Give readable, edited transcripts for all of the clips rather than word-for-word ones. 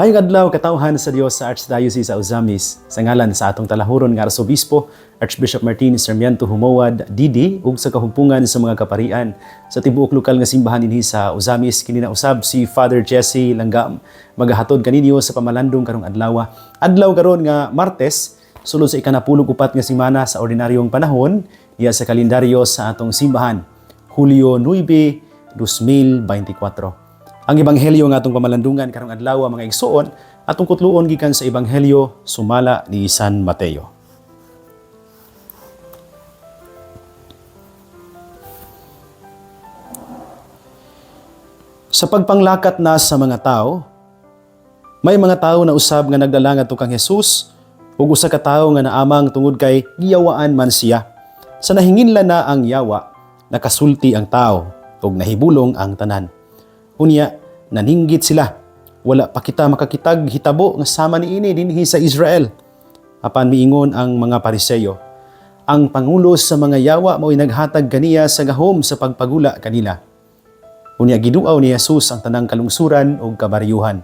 Maayong adlaw katawhan sa Dios sa Archdiocese sa Ozamis. Sa ngalan sa atong talahuron nga Arsobispo, Archbishop Martin Sarmiento Humawad, Didi, ug sa kahumpungan sa mga kaparian sa tibuok lokal nga simbahan dinhi sa Ozamis, kini na usab si Father Jesse Langgam. Magahatod kaninyo sa pamalandong karong adlaw. Adlaw karon nga Martes, sulod sa ika-14 nga semana sa ordinaryong panahon, iya sa kalendaryo sa atong simbahan, Hulyo 9, 2024. Ang ebanghelyo nga atong pamalandungan karong adlaw mga igsoon atong kutluon gikan sa ebanghelyo sumala ni San Mateo. Sa pagpanglakat na sa mga tao, may mga tao na usab nga nagdala ngadto kang Hesus ug usa ka tawo nga naamang tungod kay giyawaan man siya. Sa nahinginlan na ang yawa, nakasulti ang tao ug nahibulong ang tanan. Unya, naninggit sila. Wala pa kita makakitag hitabo nga sama niini dinhi sa Israel. Apan miingon ang mga Pariseyo, ang pangulo sa mga yawa mao'y naghatag kaniya sa gahom sa pagpagula kanila. Unya giduaw ni Jesus ang tanang kalungsuran ug kabaryuhan.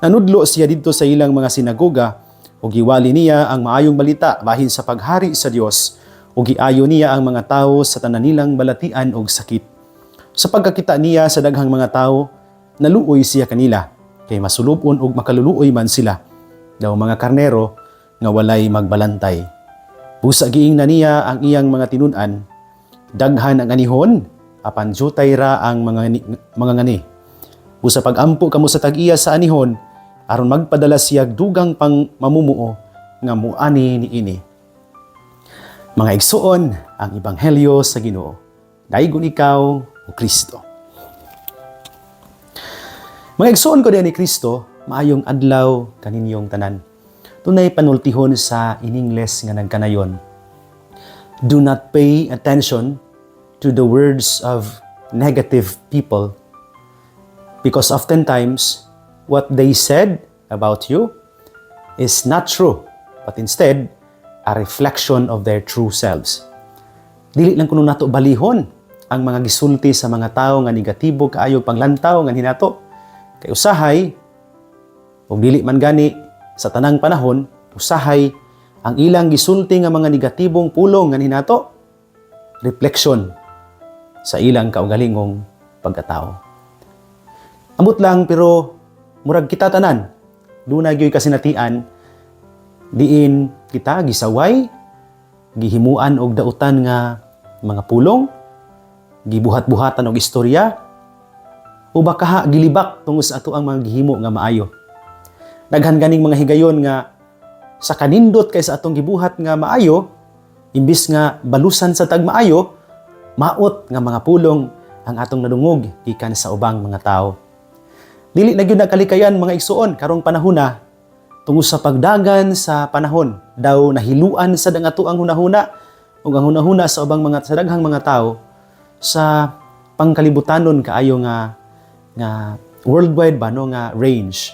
Nanudlo siya didto sa ilang mga sinagoga ug giwali niya ang maayong balita bahin sa paghari sa Dios ug giayo niya ang mga tawo sa tanan nilang balatian ug sakit. Sa pagkakita niya sa daghang mga tawo, naluoy siya kanila, kay masulupon ug makaluluoy man sila, daw mga karnero nga walay magbalantay. Busa giing na niya ang iyang mga tinud-an, daghan ang anihon, apan jutay ra ang mga ngani. Busa pag-ampo kamo sa tag-iya sa anihon, aron magpadala siya dugang pang mamumuo nga muani niini. Mga igsoon, ang ebanghelyo sa Ginoo. Daygon ikaw o Kristo. Mga igsoon ko ni Kristo, maayong adlaw kaninyong tanan. Tunay panultihon sa in-Ingles nga nagkanayon. Do not pay attention to the words of negative people, because oftentimes what they said about you is not true, but instead a reflection of their true selves. Dili lang kuno nato balihon ang mga gisulti sa mga tao nga negatibo kaayo panglantaw nga hinato. Kay usahay, kung dili man gani sa tanang panahon, usahay ang ilang gisulti nga mga negatibong pulong nga hinato, refleksyon sa ilang kaugalingong pagkatao. Ambot lang pero murag kita tanan, dunay gyoy kasinatian, diin kita gisaway, gihimuan og dautan nga mga pulong, gibuhat-buhatan og istorya, o baka gilibak tungod sa ato ang mga gihimo nga maayo. Daghan ganing mga higayon nga sa kanindot kay sa atong gibuhat nga maayo, imbis nga balusan sa tagmaayo, maot nga mga pulong ang atong nadungog gikan sa ubang mga tao. Dili na gyud nakalikayan mga igsoon karong panahon na tungod sa pagdagan sa panahon, daw nahiluan sa ato ang hunahuna ug ang hunahuna sa ubang mga sa daghang mga tao sa pangkalibutanon kaayo nga worldwide ba no nga range.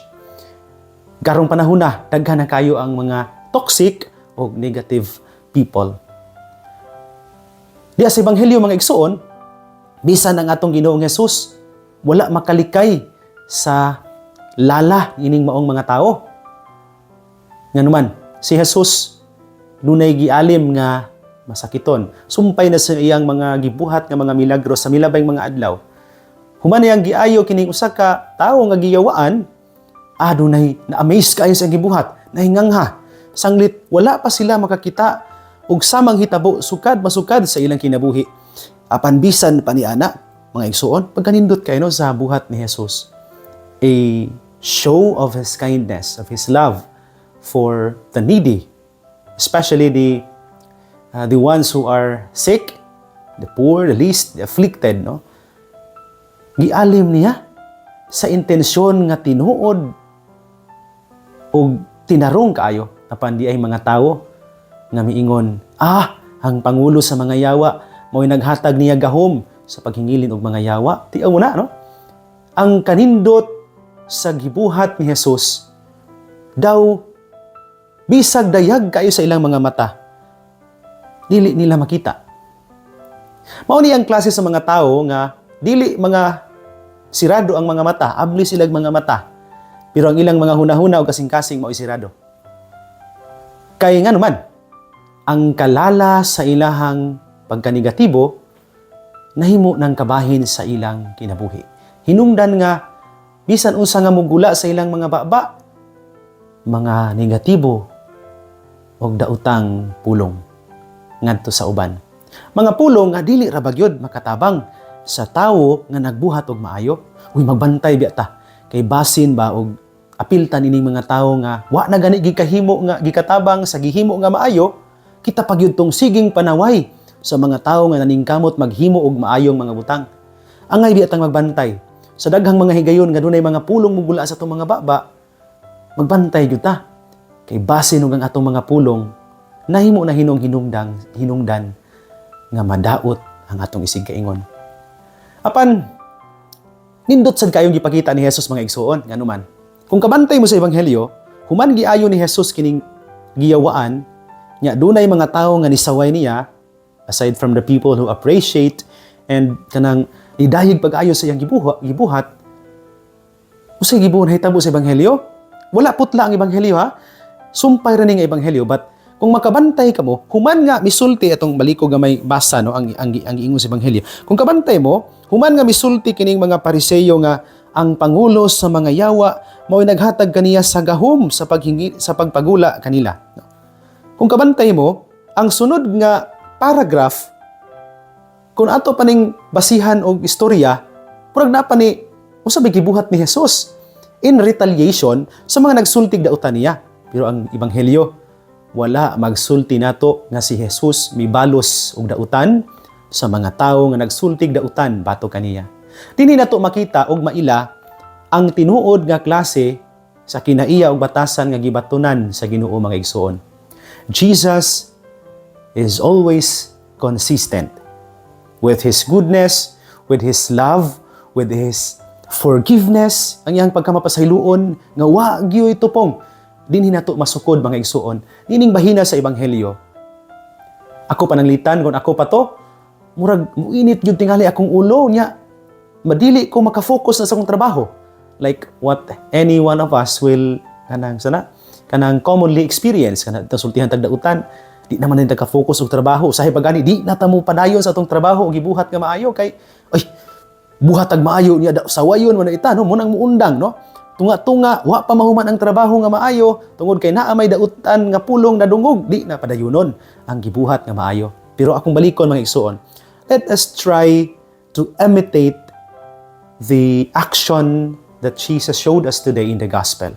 Karong panahon na daghan na kayo ang mga toxic o negative people. Diya sa ebanghelyo mga igsoon, bisan ang atong Ginoong Hesus wala makalikay sa lala ining maong mga tao. Nganuman si Hesus dunay gialim nga masakiton. Sumpay na sa iyang mga gibuhat nga mga milagro sa milabay mga adlaw. Human yang giayo kining usa ka tawo nga giyawaan, adunay na-amaze kayo sa gibuhat, nahingangha. Sanglit wala pa sila makakita og samang hitabo sukad masukad sa ilang kinabuhi. Apan bisan pa ni ana, mga igsoon, pagkanindot kayo sa buhat ni Jesus. A show of His kindness, of His love for the needy, especially the ones who are sick, the poor, the least, the afflicted, no? Gialim niya sa intensyon nga tinuod o tinarong kaayo apan di ay mga tao nga miingon, ang pangulo sa mga yawa mao'y naghatag niya gahom sa paghingilin og mga yawa. Tiaw mo na, no? Ang kanindot sa gibuhat ni Jesus daw bisag dayag kayo sa ilang mga mata, dili nila makita. Mao ni ang klase sa mga tao nga dili mga sirado ang mga mata, abli silang mga mata. Pero ang ilang mga hunahuna o kasing-kasing mao'y sirado. Kaya nga naman, ang kalala sa ilahang pagkanegatibo, nahimo ng kabahin sa ilang kinabuhi. Hinungdan nga, bisan unsa nga mugula sa ilang mga baba, mga negatibo o dautang pulong ngadto sa uban. Mga pulong nga dili ra bagyod makatabang sa tawo nga nagbuhat og maayo. Uy, magbantay biya ta kay basin ba og apiltan ining mga tawo nga wa na gani gikahimo nga gikatabang sa gihimo nga maayo, kita pagyud tong siging panaway sa mga tawo nga naningkamot maghimo og maayong mga butang. Angay biya tang magbantay sa daghang mga higayon nga dunay mga pulong mugula sa atong mga baba. Magbantay gyud ta kay basin ug ang atong mga pulong nahimo na hinungdan nga madaot ang atong isig kaingon. Apan nindot sad kayong gipakita ni Jesus mga igsuon nganuman. Kung kabantay mo sa ebanghelyo, human giayo ni Jesus kining giyawaan nya dunay mga tawo nga nisaway niya aside from the people who appreciate and kanang idayig pag-ayo sa iyang gibuhat. Usay gibuon hitabo sa ebanghelyo? Wala putla ang ebanghelyo ha. Sumpay ra ni nga ebanghelyo, but kung makabantay ka mo, human nga misulti atong baliko nga may basa no ang ingon sa ebanghelyo. Kung kabantay mo, human nga misulti kining mga Pariseyo nga ang pangulo sa mga yawa mao'y naghatag kaniya sa gahom sa pagpagula kanila. Kung kabantay mo, ang sunod nga paragraph kung ato pa ning basihan og istorya, purag na pa ni usa bay gibuhat ni Jesus in retaliation sa mga nagsultig dautan niya. Pero ang ebanghelyo, wala magsulti nato nga si Jesus mibalos og dautan sa mga tawo nga nagsultig dautan bato kaniya. Dinhi nato makita og maila ang tinuod nga klase sa kinaiya og batasan nga gibatunan sa Ginoo mga igsoon. Jesus is always consistent with His goodness, with His love, with His forgiveness, ang iyang pagkamapasayloon nga wa gyoy tupong. Dinhi nato masukod mga igsuon. Dining bahina sa ebanghelyo. Ako pananglitan kung ako pa to, murag muinit gyud tingali akong ulo niya. Madili ko makafocus na sa akong trabaho. Like what any one of us will kanang commonly experience kanang sultihan tagdautan. Di naman din nagka-focus og trabaho. Usahay pagani di natamo padayon sa atong trabaho og gibuhat nga maayo kay ay buhat ag maayo niya sawayon man ita no munang muundang no. Tunga-tunga wa pa mahuman ang trabaho nga maayo tungod kay naa may dautan nga pulong na dungog di na padayonon ang gibuhat nga maayo. Pero akong balikon mga igsuon, let us try to imitate the action that Jesus showed us today in the gospel.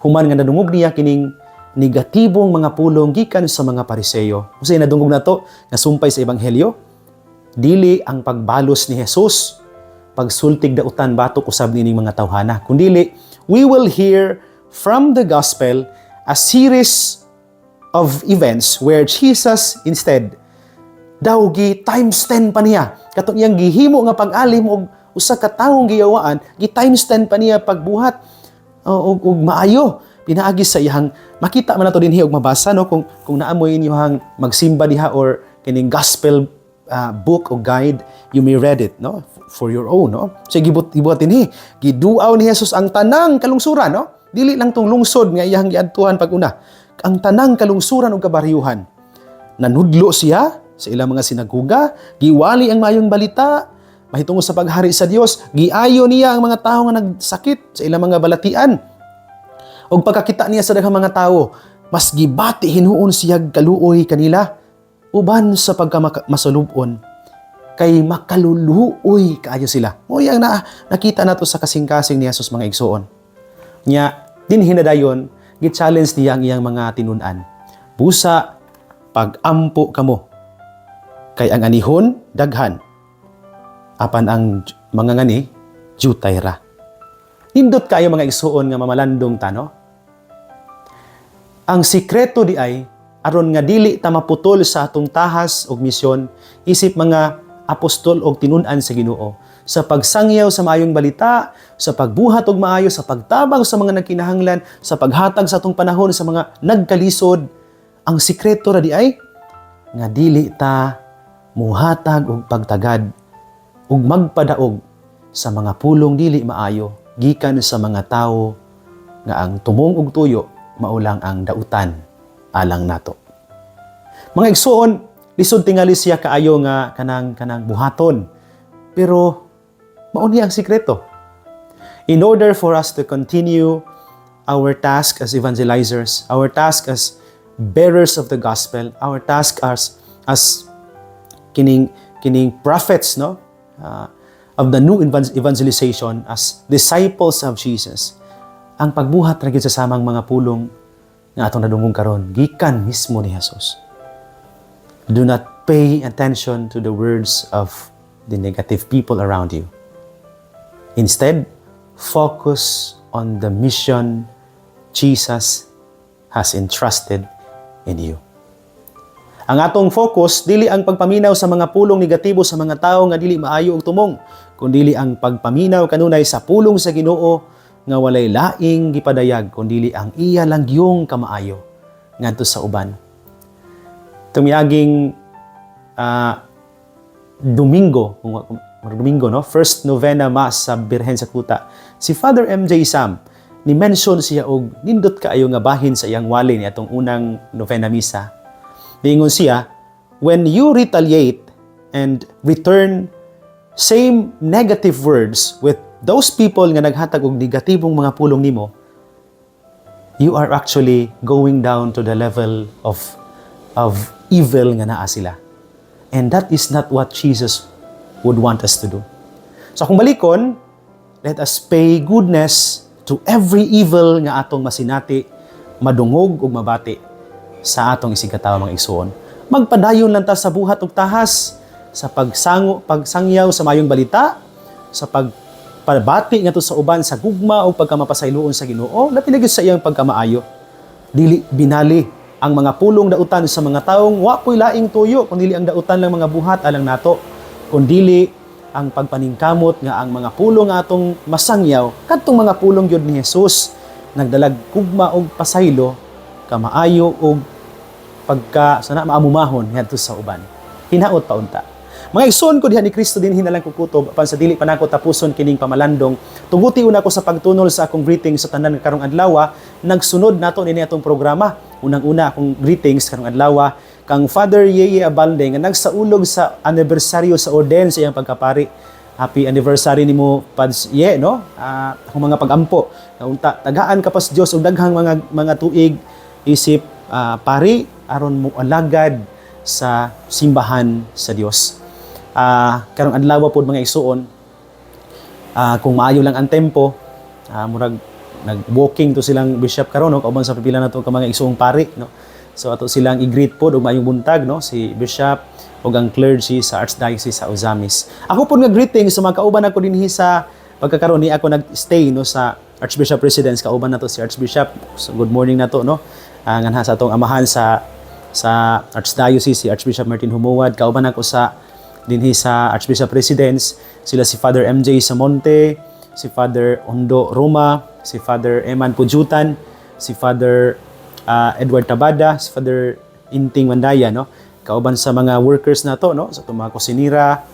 Human nga nadungog niya kining negatibong mga pulong gikan sa mga Pariseyo. Usay nadungog na to nga sumpay sa ebanghelyo, dili ang pagbalos ni Jesus, pagsultig dautan batok usab nining mga tawhana. Kundili, we will hear from the gospel a series of events where Jesus instead daw gi times 10 pa niya. Katong iyang gihimo nga pag-alim og usa ka tawong giyawaan, gi times 10 pa niya pagbuhat og maayo. Pinaagi sa iyang makita man nato dinhi og mabasa no kung naamoy inyohang magsimba diha or kining gospel book o guide, you may read it no for your own no. So gibuhat dinhi giduaw ni Jesus ang tanang kalungsuran no, dili lang tong lungsod nga iyang giadtuhan pag-una, ang tanang kalungsuran ug kabaryuhan. Nanudlo siya sa ilang mga sinaguga, giwali ang mayong balita mahitungod sa paghari sa Dios, giayo niya ang mga tawo nga nagsakit sa ilang mga balatian. Og pagkakita niya sa daghang mga tawo, mas gibati hinuon siya kaluoy kanila uban sa pagkamasalubon kay makaluluoy kaayo sila. Moy ang nakita nato sa kasing-kasing ni Jesus mga igsoon. Nya din hinadayon gi-challenge niya ang iyang mga tinun-an. Busa pag-ampo kamo kay ang anihon daghan apan ang mga ngani jutay ra. Nindot kayo mga igsuon nga mamalandong tano. Ang sikreto di ay aron nga dili ta maputol sa atong tahas og misyon isip mga apostol og tinun-an sa Ginoo sa pagsangyaw sa maayong balita, sa pagbuhat og maayo, sa pagtabang sa mga nagkinahanglan, sa paghatag sa atong panahon sa mga nagkalisod. Ang sikreto ra di ay nga dili ta muhatag og pagtagad ug magpadaog sa mga pulong dili maayo gikan sa mga tawo nga ang tumong ug tuyo maulang ang dautan alang nato. Mga igsoon, lisod tingali siya kaayo nga kanang buhaton. Pero mao ni ang sikreto. In order for us to continue our task as evangelizers, our task as bearers of the gospel, our task as kining prophets, no, of the new evangelization, as disciples of Jesus, ang pagbuhat ra gyud sa samang mga pulong nga atong nadungog karon gikan mismo ni Jesus. Do not pay attention to the words of the negative people around you. Instead, focus on the mission Jesus has entrusted in you. Ang atong focus dili ang pagpaminaw sa mga pulong negatibo sa mga tawo nga dili maayo og tumong, kundi ang pagpaminaw kanunay sa pulong sa Ginoo nga walay laing gipadayag kundi ang iya lang yung kamaayo ngadto sa uban. Tumiyaging Domingo, no? First Novena Mass sa Birhen sa Kuta. Si Father MJ Sam, ni-mention siya og nindot kaayo nga bahin sa iyang wali ni atong unang Novena Misa. Niingon siya, when you retaliate and return same negative words with those people nga naghatag og negatibong mga pulong nimo, you are actually going down to the level of evil nga naa sila. And that is not what Jesus would want us to do. So kung balikon, let us pay goodness to every evil nga atong masinati, madungog ug mabati sa atong isigataw mga igsoon. Magpadayon lang ta sa buhat ug tahas, sa pagsangyaw sa mayong balita, sa pagpabati ngadto sa uban sa gugma o pagkamapasayloon sa Ginoo, labi na gyud sa iyang pagkamaayo. Dili binali ang mga pulong dautan sa mga taong wa ko'y laing tuyo, kundi ang dautan lang mga buhat alang nato, kundi ang pagpaningkamot nga ang mga pulong nga atong masangyaw, kadtong mga pulong gyud ni Jesus, nagdalag gugma og pasaylo, kamaayo og pagka sana maamumahon ngadto sa uban. Hinaot pa unta. Mga igsoon ko diha ni Kristo din hinalang kukutob apan sa dili pa nako tapuson kining pamalandong. Tuguti una ko sa pagtunol sa akong greetings sa tanan karong adlaw. Nagsunod nato nini atong programa. Unang-una akong greetings karong adlaw kang Father Yeye Abalde nga nagsaulog sa anibersaryo sa orden sa iyang pagkapari. Happy anniversary nimo Pads Ye, no? Akong mga pagampo. Unta tagaan ka pas Dios og daghang mga tuig isip pari aron mo alagad sa simbahan sa Dios. Karong adlaw pod mga igsoon, kung maayo lang ang tempo, murag nag-walking to silang bishop karon, no, kauban sa pipila nato ka mga igsoong pari, no. So ato silang i-greet pod og maayong buntag, no, si bishop ug ang clergy sa Archdiocese sa Ozamis. Ako pod nga greeting sa mga kauban ako dinhi sa pagkakaroon ni ako nag-stay, no, sa Archbishop Residence. Kauban nato si Archbishop. So good morning nato, no. Nganha sa atong amahan sa Archdiocese si Archbishop Martin Humuad. Kauban ako sa dinhi sa Archbishop Residence, sila si Father MJ Samonte, si Father Ondo Roma, si Father Eman Pujutan, si Father Edward Tabada, si Father Inting Mandaya, no? Kauban sa mga workers nato, no? Sa mga kusinira,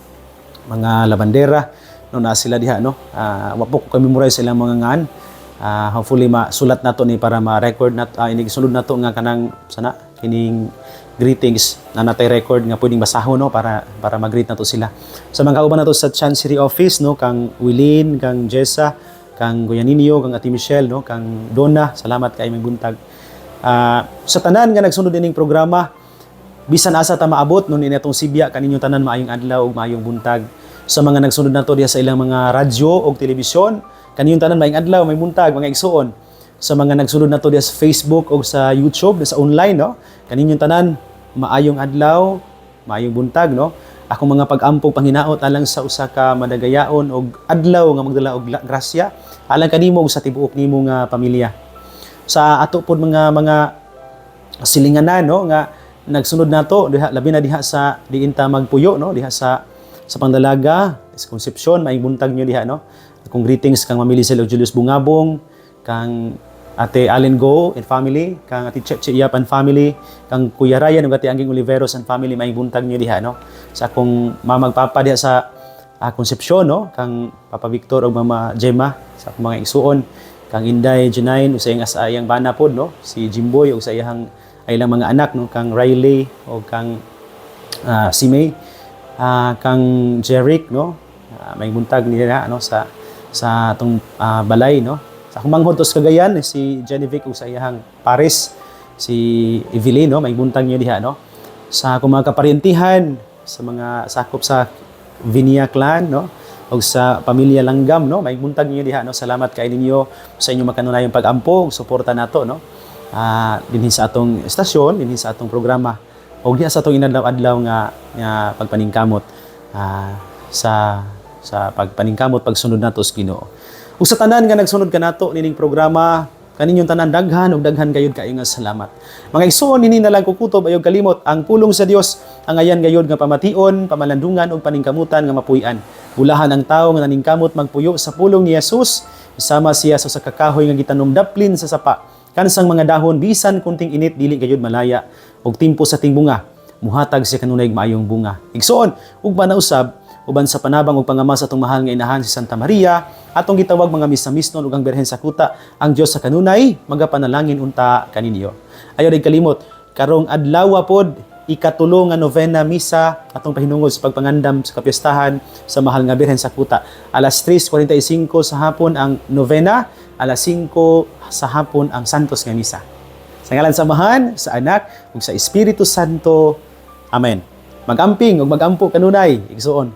mga labandera, no, na sila diha, no? Wapo ko memorize silang mga ngan. Hopefully masulat nato ni para ma-record nato, inigisulod nato nga kanang sana kining greetings na natay record nga pwedeng basahon, no, para mag-greet nato sila. Sa mga kauban nato sa Chancery Office, no, kang Wilin, kang Jessa, kang Goyaninio, kang Ate Michelle, no, kang Donna, salamat kay may buntag. Sa tanan nga nagsunod ining programa, bisan asa ta maabot no ni natong Sibya kaninyo tanan maayong adlaw ug maayong buntag. Sa mga nagsunod nato diha sa ilang mga radyo ug telebisyon, kaninyo tanan maayong adlaw, may buntag mga igsoon. Sa mga nagsunod nato diha sa Facebook ug sa YouTube, sa online, no, kaninyo tanan maayong adlaw, maayong buntag, no. Akong mga pag-ampong panghinaot alang sa usa ka madagayaon og adlaw nga magdala og grasya alang kanimo ug sa tibuok nimo nga pamilya. Sa ato pod mga silinganan, no, nga nagsunod nato diha labi na diha sa diinta magpuyo, no, diha sa Pandalaga, sa Concepcion, maayong buntag nyo diha, no. Akong greetings kang Mamili Sel Julius Bungabong, kang Ate Allen Go and family, kang Ate Cheche Iyap and family, kang Kuya Ryan ug Ate Angging Oliveros and family, maayong buntag nyo diha, no. Sa akong mamagpapa diha sa Concepcion, no, kang Papa Victor ug Mama Gemma, sa akong mga igsuon, kang Inday Junain ug sa iyang asayang bana pod no, si Jimboy ug sa iyang ay lang mga anak no, kang Riley o kang si May, kang Jeric no, may buntag nila no sa atong balay no. Sa akong manghod tos Cagayan si Genevieve ug sa iyang pares si Evelyn no, may buntag niyo diha no. Sa akong mga kaparyentihan sa mga sakop sa Vinia clan no ug sa pamilya Langgam no, may buntag niyo diha no. Salamat kay ninyo sa inyong makanunayang pag-ampo ug suporta nato no. Dinhi sa atong estasyon, dinhi sa atong programa o diha sa atong inadlaw-adlaw nga pagpaningkamot sa pagpaningkamot pagsunod nato sa Ginoo. Ug sa tanan nga nagsunod kanato nining programa, kaninyong tanan daghan ug daghan gayud kayo nga salamat. Mga igsoon dinhi na lang kukutob ayog kalimot ang pulong sa Dios ang ayan gayud nga pamation, pamalandungan ug paningkamutan nga mapuy-an. Ulahan ang tawo nga naningkamot magpuyo sa pulong ni Jesus, isama siya sa kakahoy nga gitanom daplin sa sapa. Kansang mga dahon bisan kunting init dili gayud malaya ug timpo sa tingbunga muhatag siya kanunay maayong bunga. Igsoon ug manausab uban sa panabang ug pangama sa atong mahal nga inahan si Santa Maria atong gitawag mga misamisnon ug ang Birhen sa Kuta ang Dios sa kanunay magapanalangin unta kaninyo. Ayo rig kalimot karong adlaw pod ikatulo nga novena misa atong pahinungod sa pagpangandam sa kapiyastahan sa mahal nga Birhen sa Kuta. Alas 3:45 sa hapon ang novena, alas 5 sa hapon ang santos nga misa. Sa ngalan sa Amahan, sa Anak ug sa Espiritu Santo. Amen. Magamping ug magampo kanunay igsoon.